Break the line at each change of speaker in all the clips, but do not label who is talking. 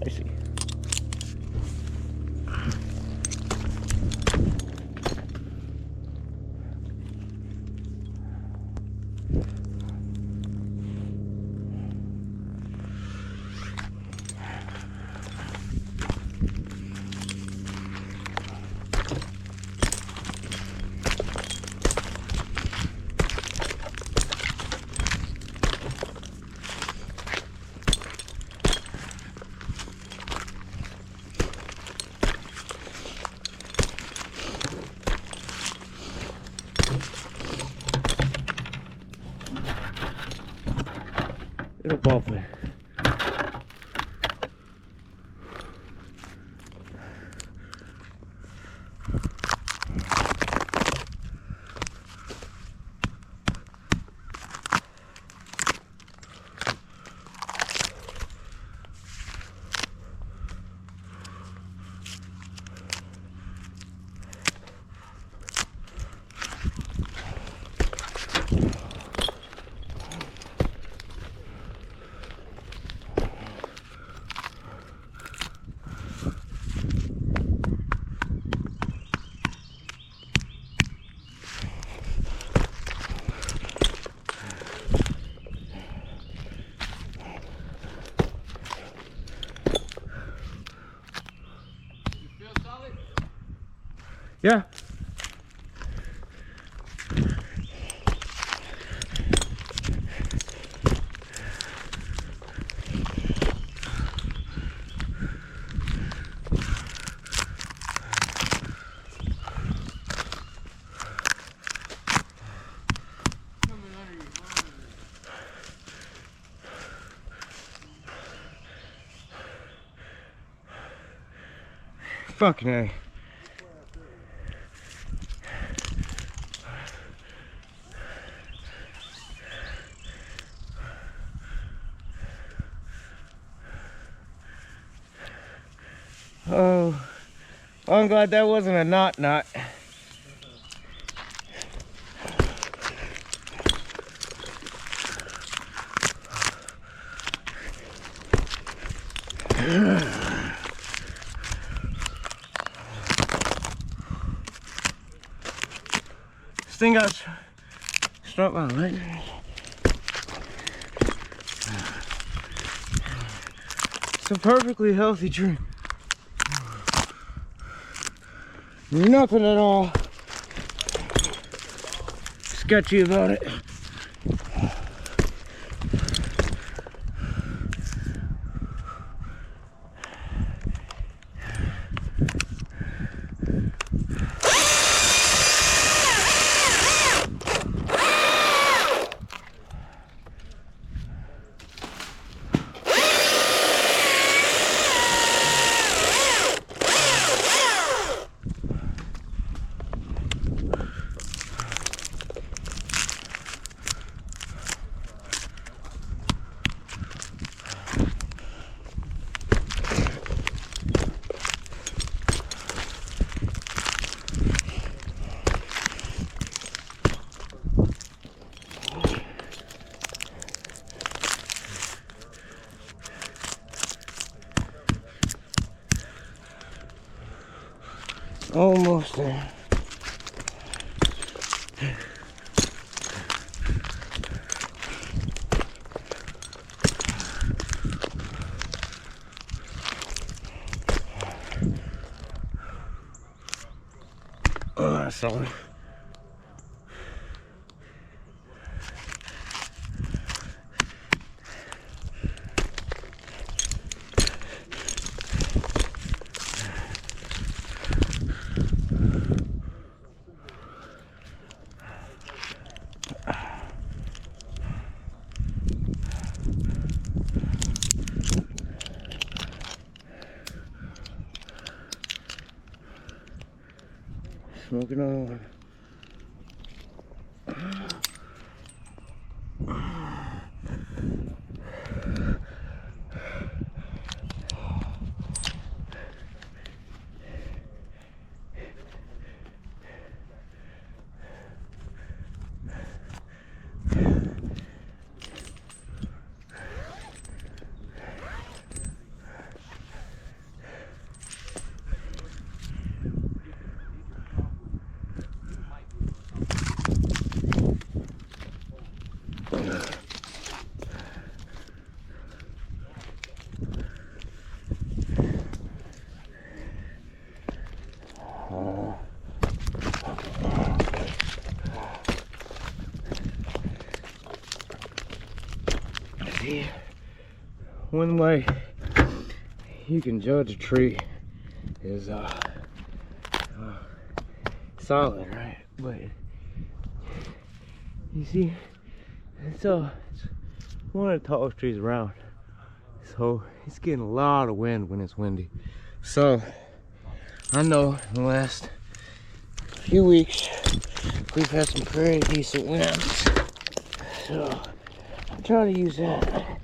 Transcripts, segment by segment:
spicy. Little ball player. Yeah. Fucking A. Oh, I'm glad that wasn't a knot. This thing got struck by lightning. It's a perfectly healthy tree. Nothing at all sketchy about it. Almost there. Oh, that's solid. Smoking on. See, one way you can judge a tree is solid, right? But you see, it's one of the tallest trees around, so it's getting a lot of wind when it's windy. So I know in the last few weeks we've had some pretty decent winds, so I'm trying to use that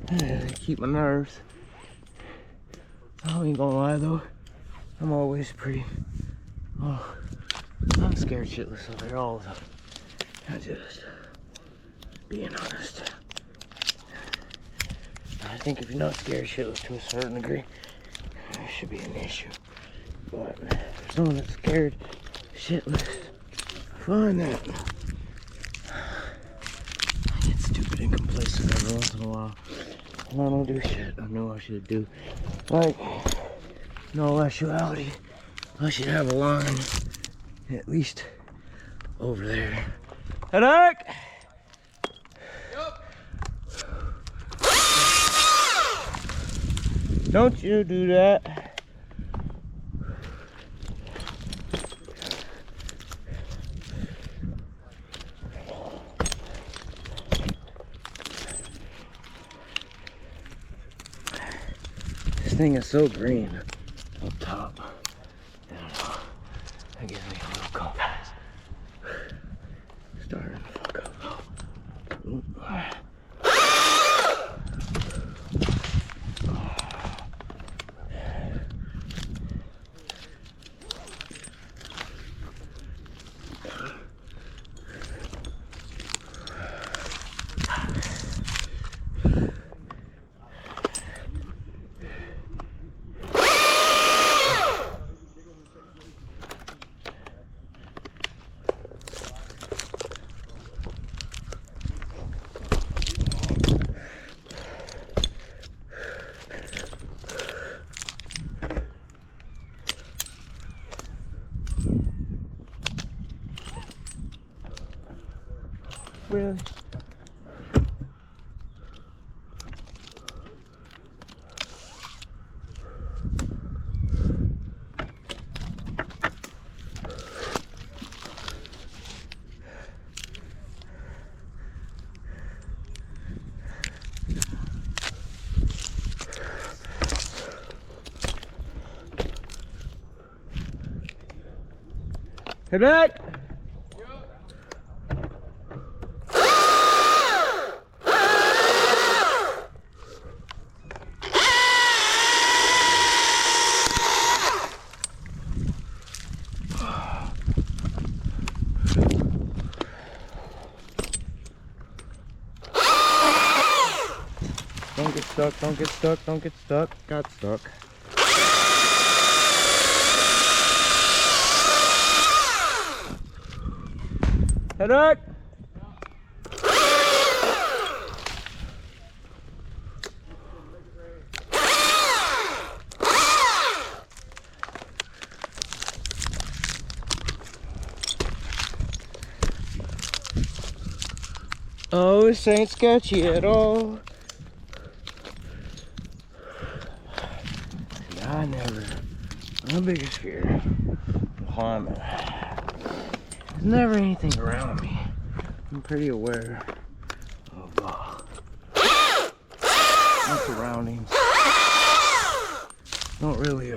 to keep my nerves. I ain't gonna lie though, I'm always pretty, I'm scared shitless of it all the time. I just being honest. I think if you're not scared shitless to a certain degree, it should be an issue. But for someone that's scared shitless, I find that I get stupid and complacent every once in a while. And I don't do shit I know I should do. Like, in all actuality, I should have a line at least over there. Headache! Don't you do that. This thing is so green up top. I don't know. That gives me a little confidence. Starting to fuck up. Ooh. Really? Hey, back! Don't get stuck, don't get stuck, don't get stuck. Got stuck. Head up! Oh, this ain't sketchy at all. My biggest fear of climbing, there's never anything around me. I'm pretty aware of my surroundings. Don't really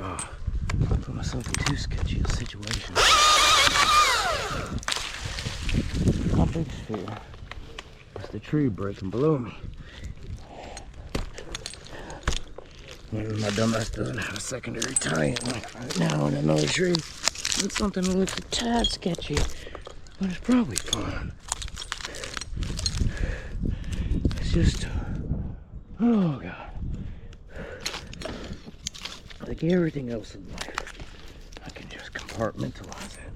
put myself in too sketchy a situation. My biggest fear is the tree breaking below me. Maybe my dumbass doesn't have a secondary tie-in like right now in another tree. It's something that looks a tad sketchy, but it's probably fun. It's just, oh God. Like everything else in life, I can just compartmentalize it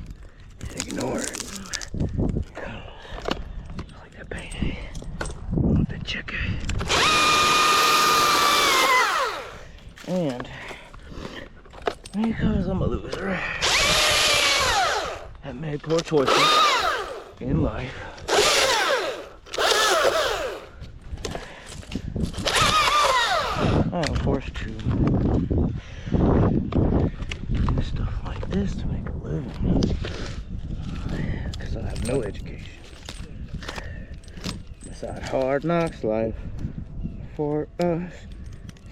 and ignore it. check it. And because I'm a loser, I made poor choices in life. I am forced to do stuff like this to make a living because I have no education. Beside hard knocks life for us,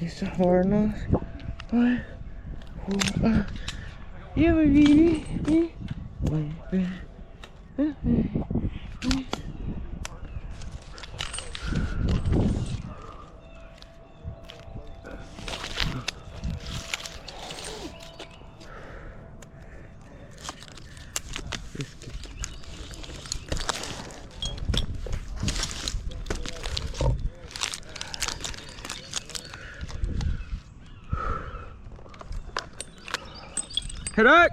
it's a hard knocks life for us. Yeah, baby. Hey, Doc!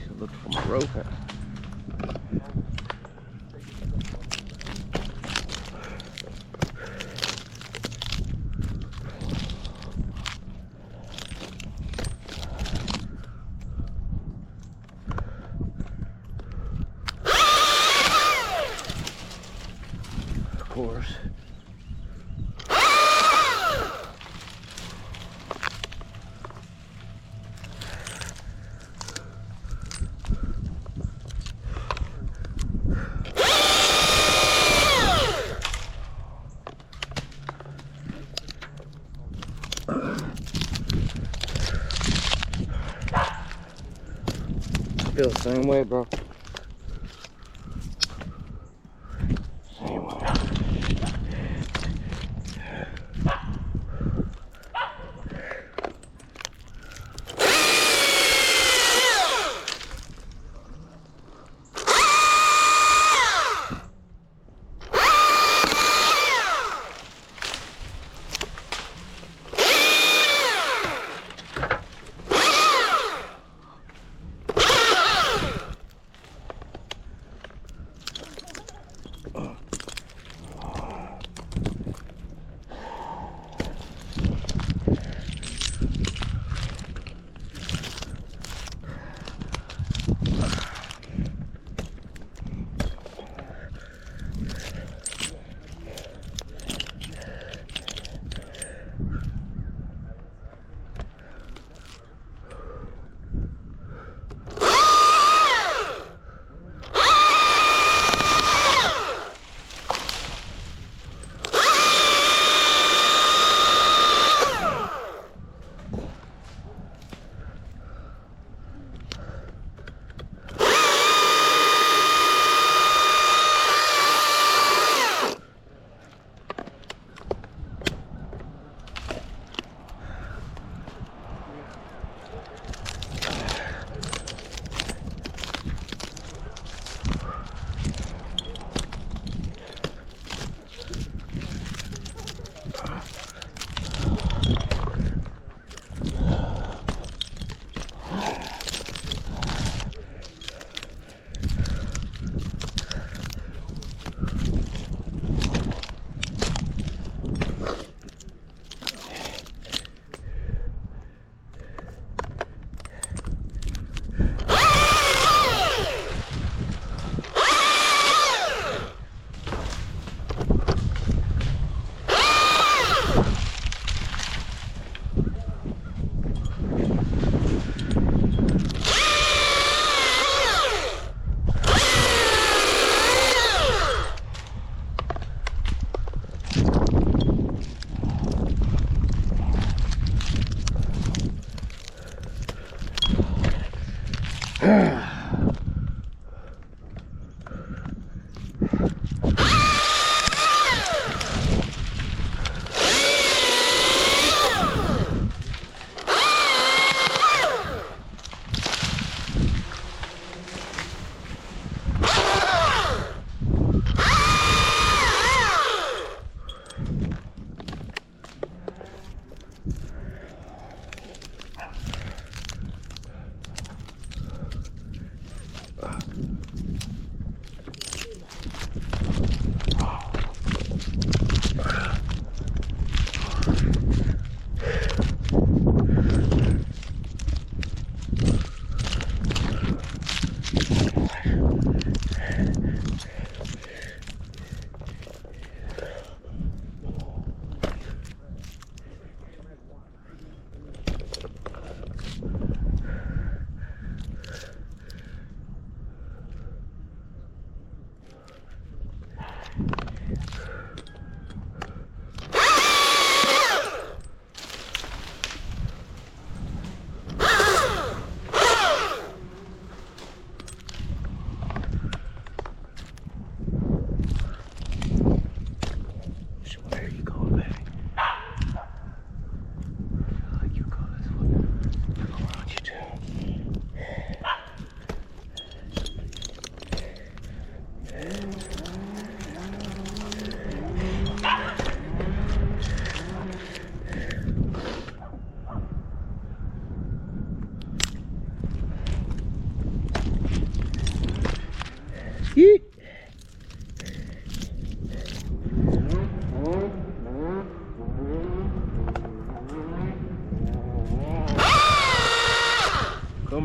Should look for my rope. Of course. I feel the same way, bro. Same way.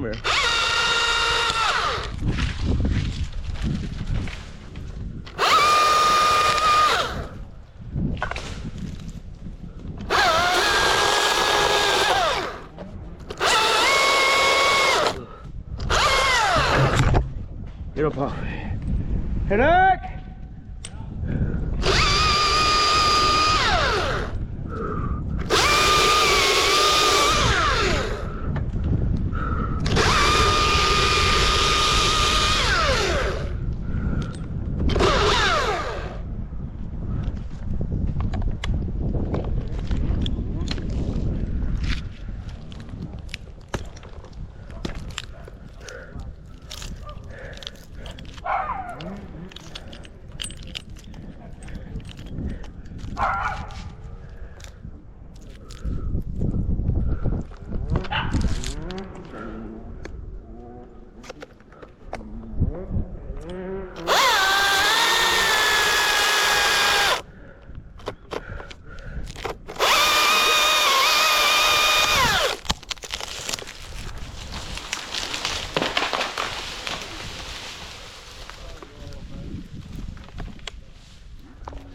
Come here. Get up off. Hey, Nick!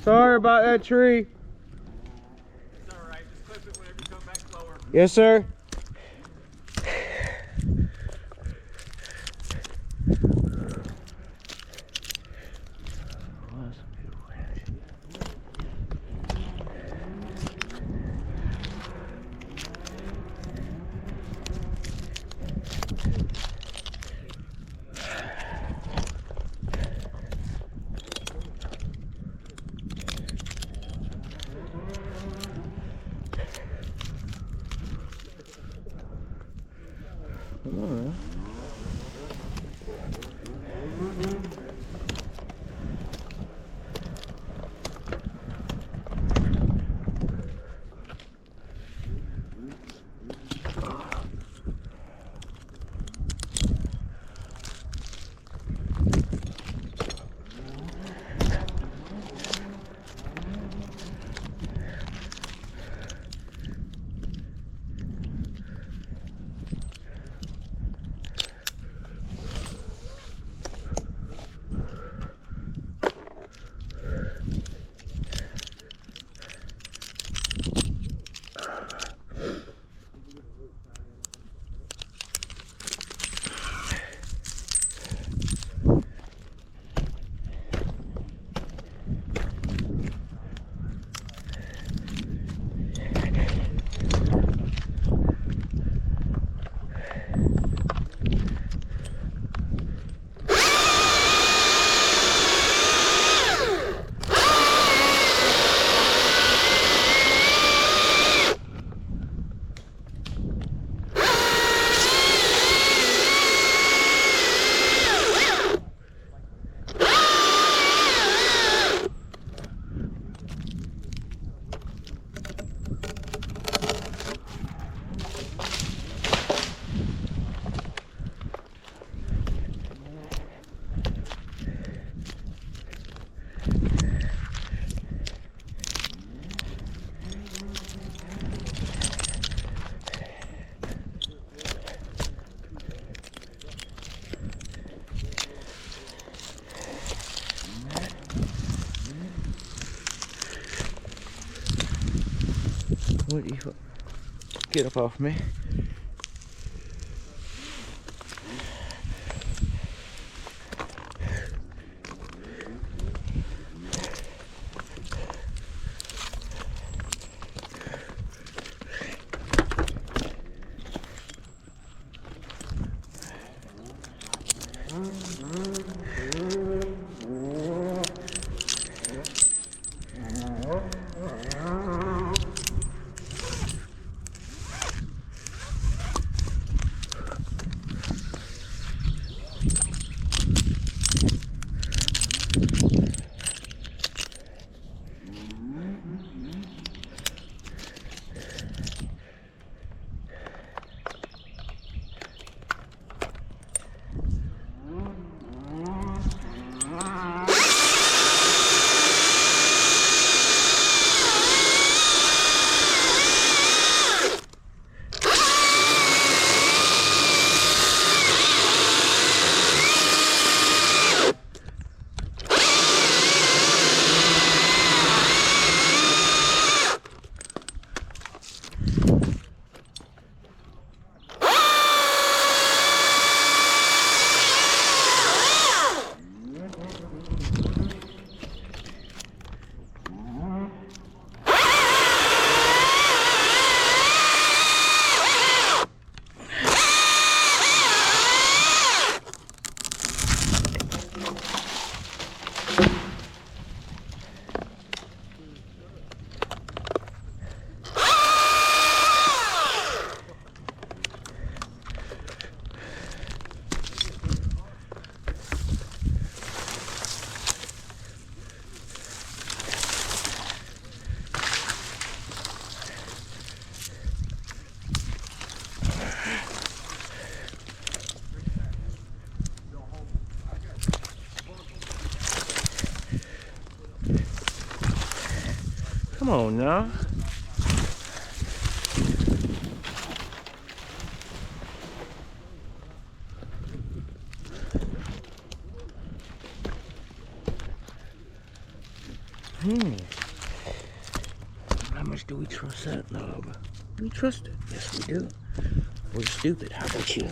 Sorry about that tree.
It's alright, just clip it whenever you come back slower.
Yes, sir. What you get up off me? Come on now. How much do we trust that knob? We trust it. Yes, we do. We're stupid. How about you?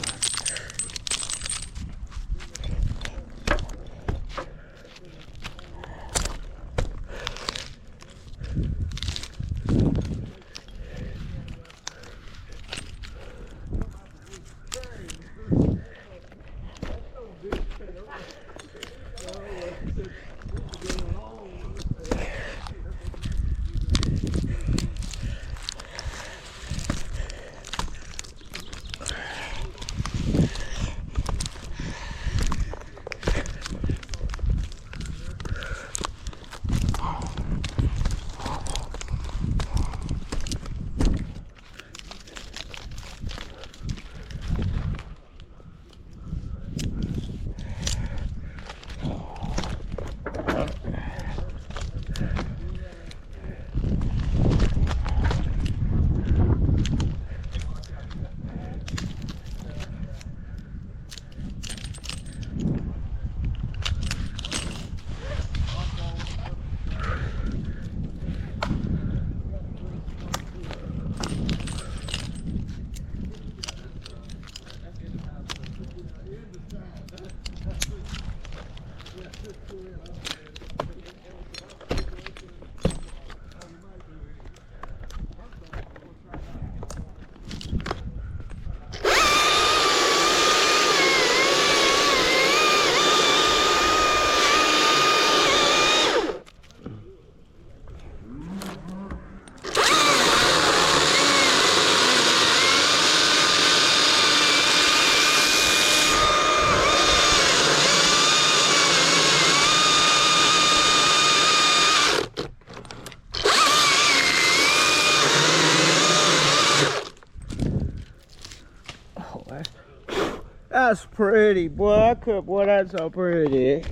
That's pretty, boy. Boy, that's so pretty.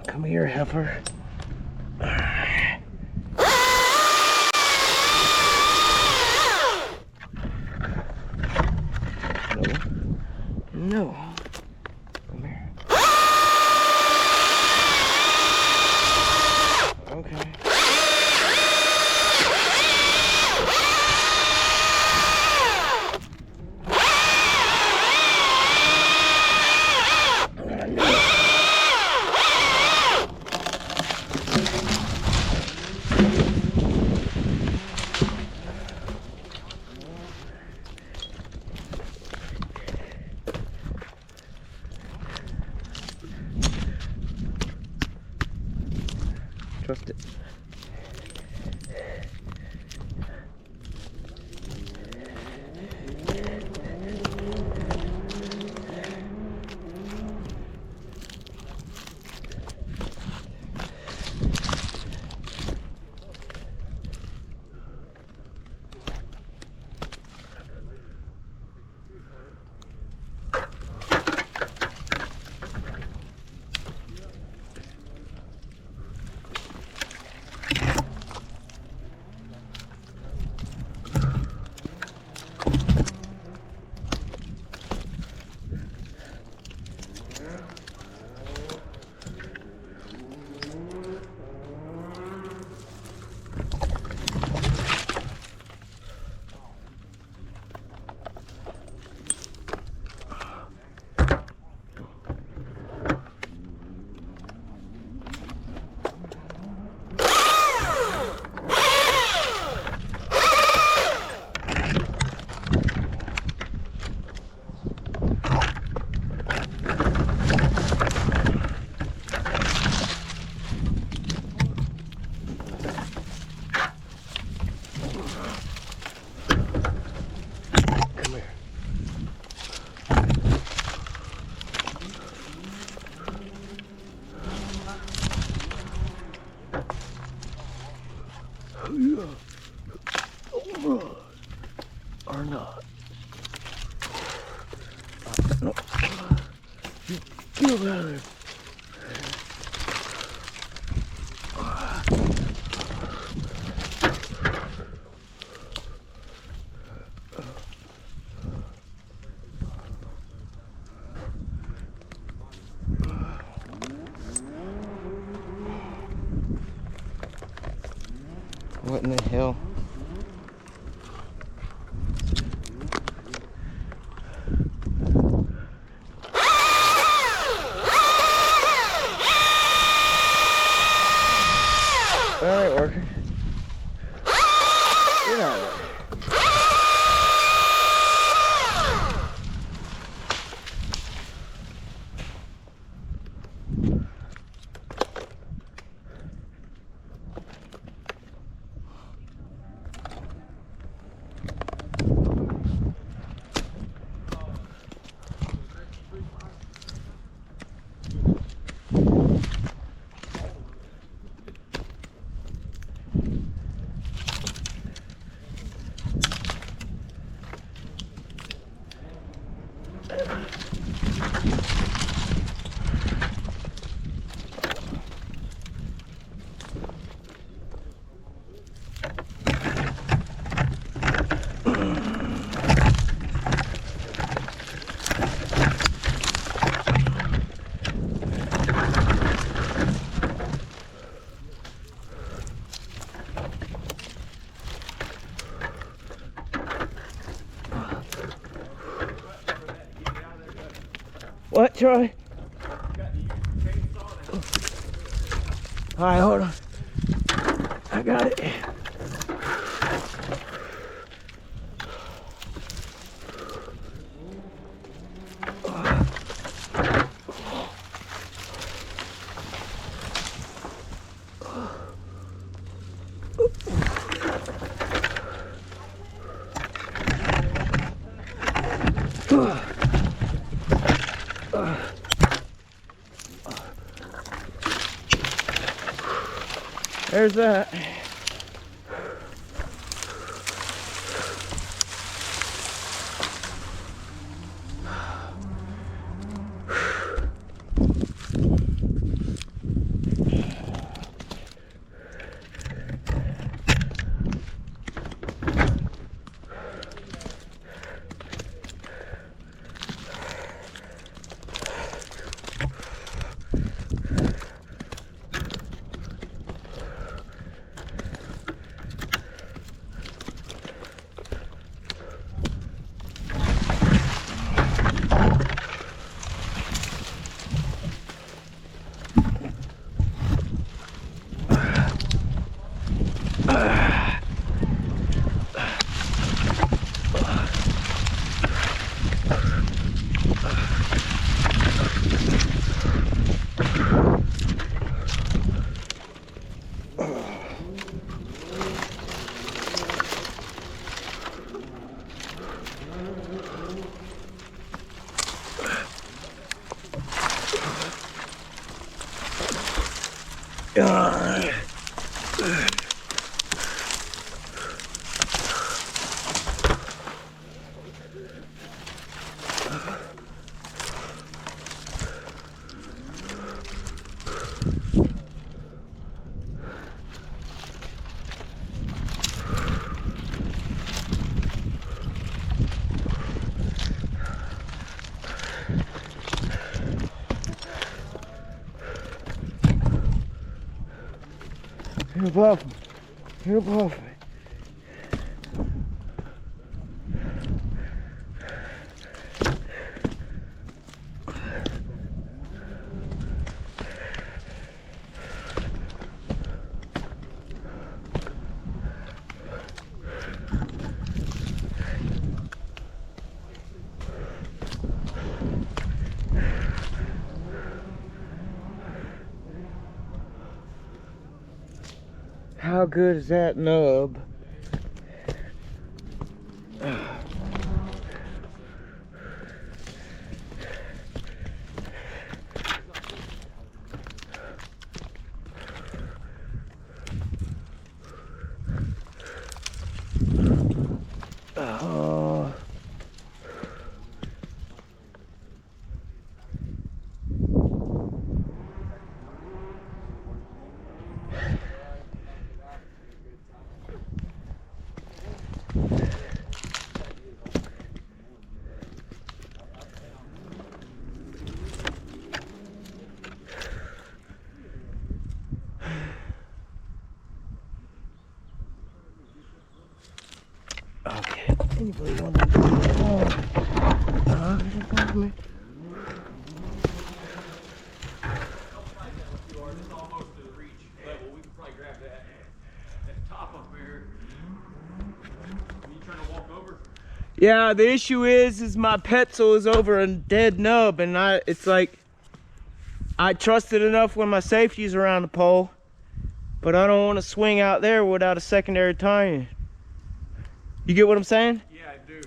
Come here, heifer. No. Come here. Okay. Trust it. Or not. No. Get up out of there. What in the hell? That ain't working. Get out of there. What, Troy? Alright, hold on. I got it. There's that. You're above me. You're above me. How good is that nub? Oh. anybody want to do it. Me.
It's almost to the reach level. We can probably grab that top up there. Are you trying to walk over?
Yeah, the issue is my pencil is over a dead nub, and it's like I trust it enough when my safety's around the pole, but I don't want to swing out there without a secondary tie-in. You get what I'm saying?
Yeah, I do.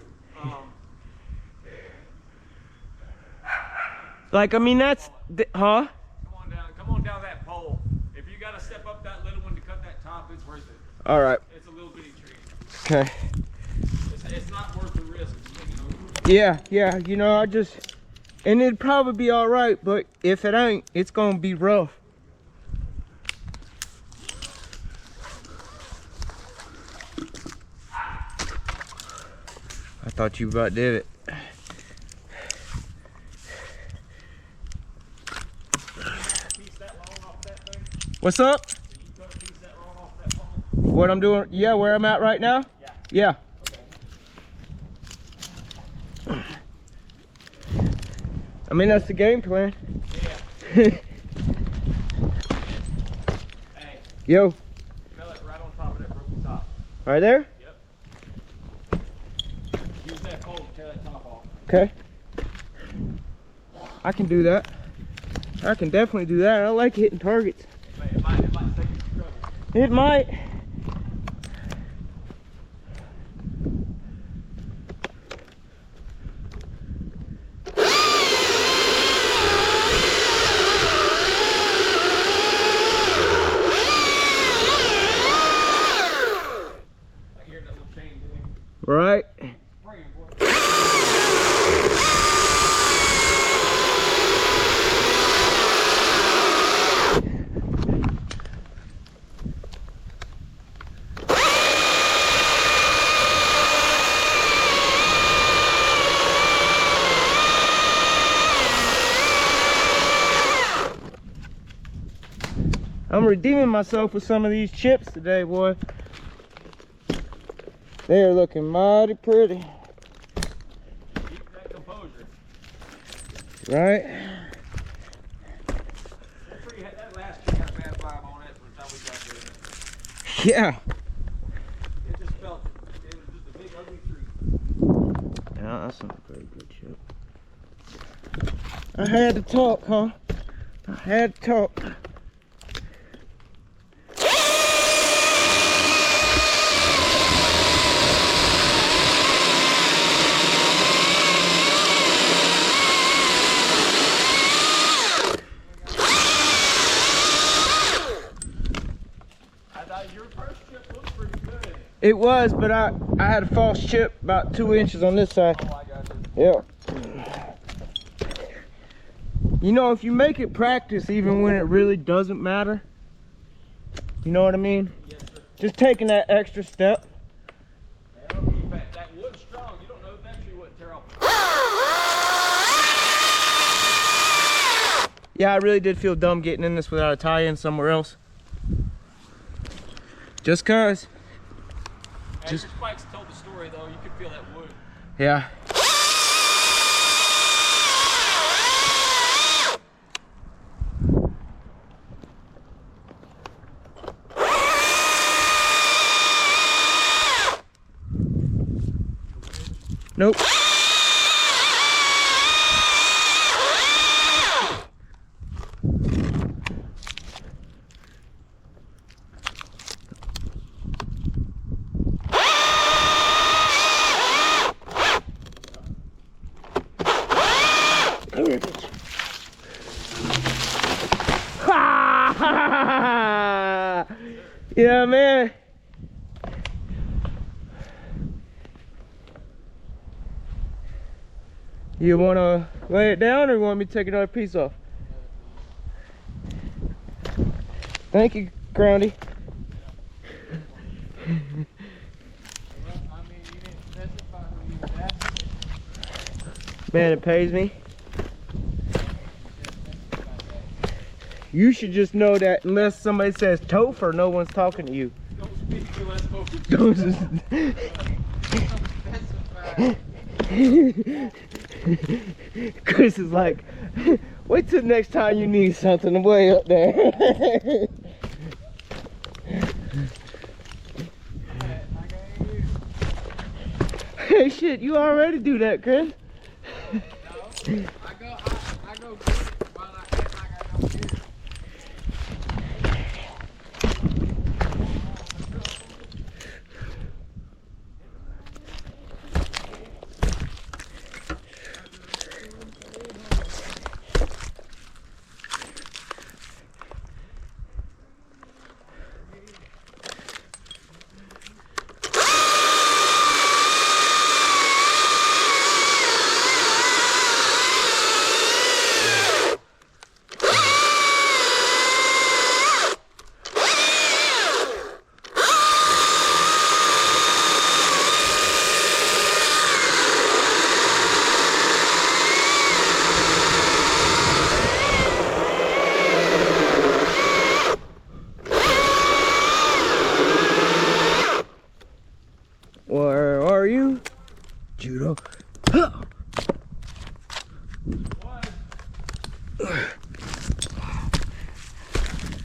Like, I mean, that's huh?
Come on down that pole. If you got to step up that little one to cut that top, it's worth it.
All right.
It's a little bitty tree.
Okay.
It's not worth the risk.
Yeah, you know, and it'd probably be all right, but if it ain't, it's gonna be rough. I thought you about did it. What's up? What I'm doing? Yeah, where I'm at right now? Yeah. I mean, that's the game plan.
Yeah. Hey.
Yo.
Fell it right on top of that broken top.
Right there?
Yep. Use that pole to tear that top off.
Okay. I can do that. I can definitely do that. I like hitting targets.
Man, it might take you trouble.
It might. Right. I'm redeeming myself with some of these chips today, boy. They are looking mighty pretty.
Keep that composure.
Right?
That last tree had a bad vibe on it from the time we got there.
Yeah.
It just felt, it was just a big ugly tree.
Yeah, that's not a very good chip. I had to talk, huh? I had to talk. It was, but I had a false chip about 2 inches on this side.
Oh, I got you.
Yeah. You know, if you make it practice even when it really doesn't matter, you know what I mean?
Yes, sir.
Just taking that extra step.
Well, that wood's strong. You don't know if that tree wouldn't tear off.
Yeah, I really did feel dumb getting in this without a tie-in somewhere else. Just cause.
Just your spikes told the story though, you could feel that wood.
Yeah. Nope. Yeah, man. You want to lay it down or you want me to take another piece off? Thank you, Groundy. Man, it pays me. You should just know that unless somebody says Topher, no one's talking to you.
Don't speak unless spoken.
Don't Chris is like, wait till next time you need something way up there. Hey, shit, you already do that, Chris.
No, I go get it while I act like I don't get it.
Where are you? Judo.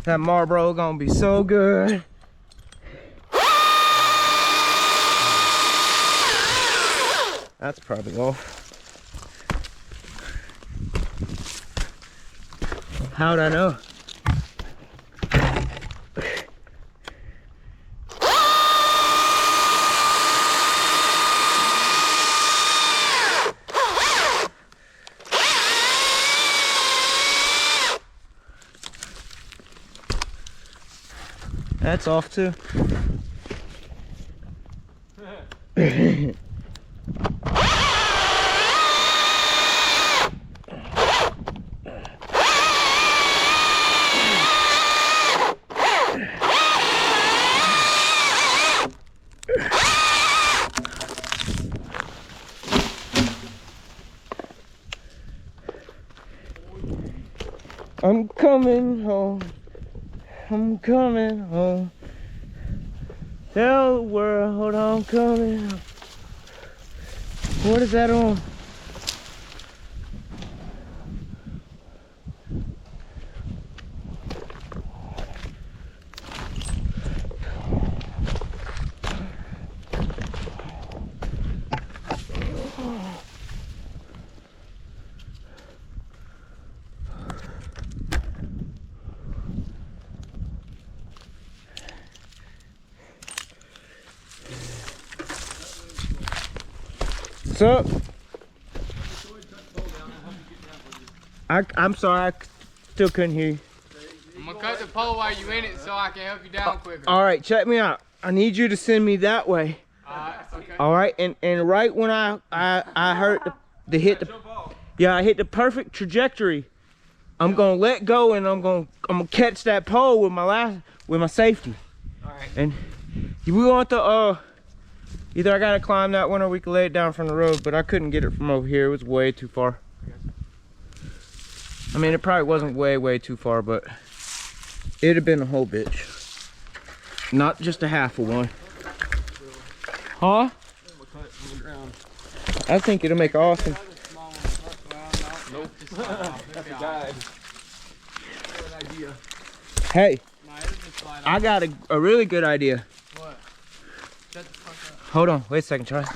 That Marlboro gonna be so good. That's probably off. How'd I know? That's off too. I'm coming home. I'm coming home. Tell the world I'm coming home. What is that on? What's up? I'm sorry, I still couldn't hear you.
I'm gonna cut the pole while you in it so I can help you down quicker.
All right, check me out. I need you to send me that way.
Okay.
All right, and right when I heard the hit the, yeah, I hit the perfect trajectory. I'm gonna let go and I'm gonna catch that pole with my safety.
All right.
And we want the either I gotta climb that one or we can lay it down from the road, but I couldn't get it from over here. It was way too far. I mean, it probably wasn't way too far, but it'd have been a whole bitch. Not just a half of one. Huh? I think it'll make awesome.
Nope. That's a guide. Good idea.
Hey, I got a really good idea.
What? Shut the fuck up.
Hold on, wait a second, Charlie.